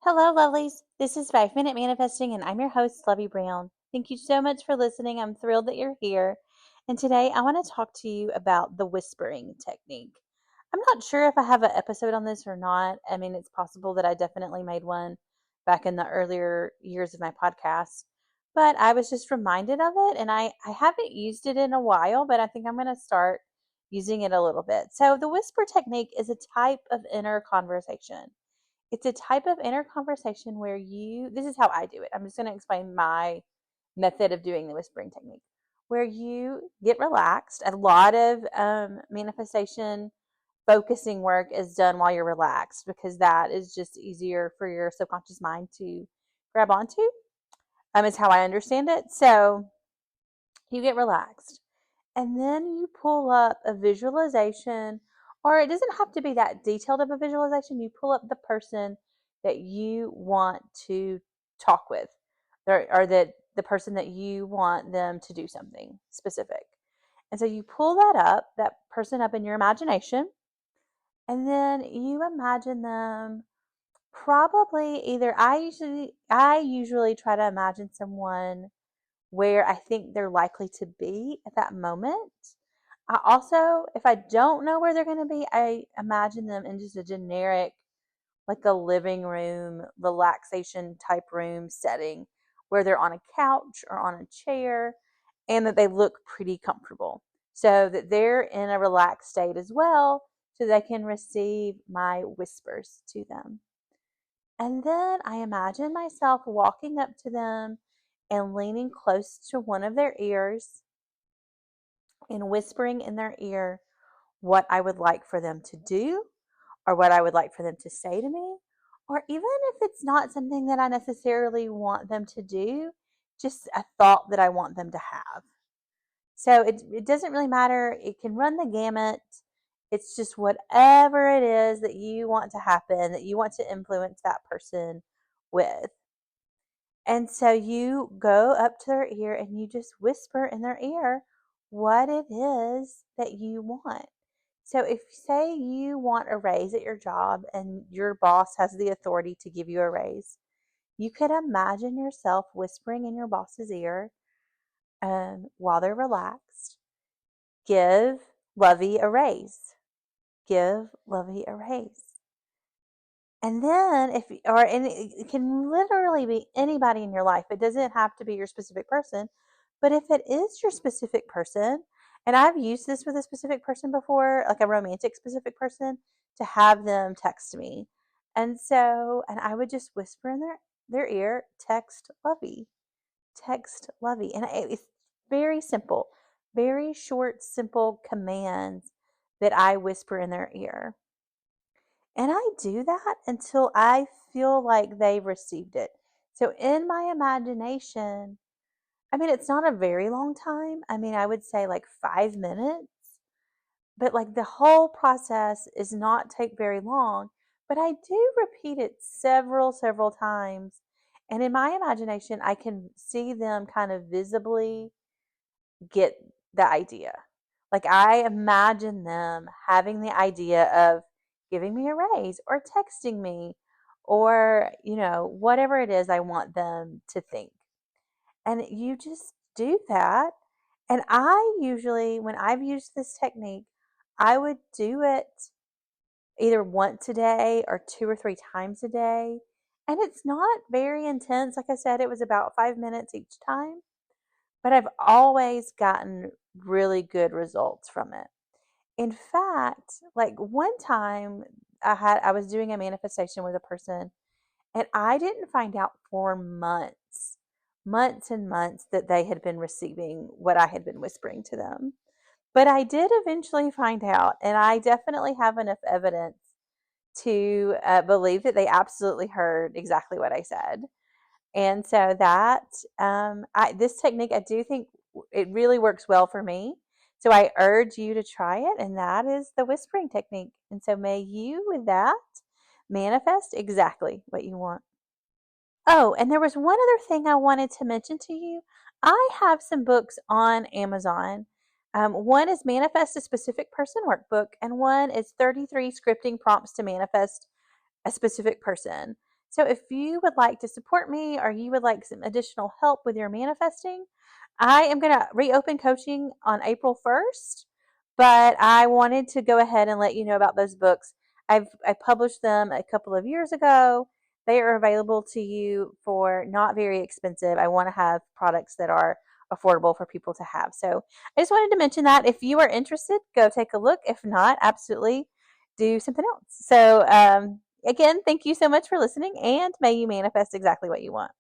Hello, lovelies. This is 5 Minute Manifesting, and I'm your host, Lovey Brown. Thank you so much for listening. I'm thrilled that you're here. And today I want to talk to you about the whispering technique. I'm not sure if I have an episode on this or not. I mean, it's possible that I definitely made one back in the earlier years of my podcast, but I was just reminded of it, and I haven't used it in a while, but I think I'm going to start using it a little bit. So, the whisper technique is a type of inner conversation. It's a type of inner conversation where this is how I do it. I'm just going to explain my method of doing the whispering technique, where you get relaxed. A lot of manifestation focusing work is done while you're relaxed because that is just easier for your subconscious mind to grab onto. Is how I understand it. So you get relaxed. And then you pull up a visualization, or it doesn't have to be that detailed of a visualization. You pull up the person that you want to talk with, or that the person that you want them to do something specific. And so you pull that person up in your imagination, and then you imagine them probably either I usually try to imagine someone where I think they're likely to be at that moment. I also, if I don't know where they're going to be, I imagine them in just a generic, like a living room, relaxation type room setting where they're on a couch or on a chair and that they look pretty comfortable so that they're in a relaxed state as well so they can receive my whispers to them. And then I imagine myself walking up to them and leaning close to one of their ears and whispering in their ear what I would like for them to do or what I would like for them to say to me. Or even if it's not something that I necessarily want them to do, just a thought that I want them to have. So it doesn't really matter. It can run the gamut. It's just whatever it is that you want to happen, that you want to influence that person with. And so you go up to their ear and you just whisper in their ear what it is that you want. So if say you want a raise at your job and your boss has the authority to give you a raise, you could imagine yourself whispering in your boss's ear while they're relaxed. Give Lovey a raise. Give Lovey a raise. And then and it can literally be anybody in your life. It doesn't have to be your specific person. But if it is your specific person, and I've used this with a specific person before, like a romantic specific person, to have them text me. And I would just whisper in their ear, text Lovey, text Lovey. And it's very simple, very short, simple commands that I whisper in their ear. And I do that until I feel like they've received it. So in my imagination, I mean, it's not a very long time. I mean, I would say like 5 minutes, but like the whole process is not take very long. But I do repeat it several times. And in my imagination, I can see them kind of visibly get the idea. Like I imagine them having the idea of giving me a raise or texting me or, whatever it is I want them to think. And you just do that. And I usually, when I've used this technique, I would do it either once a day or 2 or 3 times a day. And it's not very intense. Like I said, it was about 5 minutes each time, but I've always gotten really good results from it. In fact, like one time I was doing a manifestation with a person and I didn't find out for months and months that they had been receiving what I had been whispering to them. But I did eventually find out, and I definitely have enough evidence to believe that they absolutely heard exactly what I said. And so this technique, I do think it really works well for me. So I urge you to try it, and that is the whispering technique. And so may you, with that, manifest exactly what you want. Oh, and there was one other thing I wanted to mention to you. I have some books on Amazon. One is Manifest a Specific Person Workbook, and one is 33 Scripting Prompts to Manifest a Specific Person. So if you would like to support me or you would like some additional help with your manifesting, I am going to reopen coaching on April 1st, but I wanted to go ahead and let you know about those books. I published them a couple of years ago. They are available to you for not very expensive. I want to have products that are affordable for people to have. So I just wanted to mention that if you are interested, go take a look. If not, absolutely do something else. So again, thank you so much for listening, and may you manifest exactly what you want.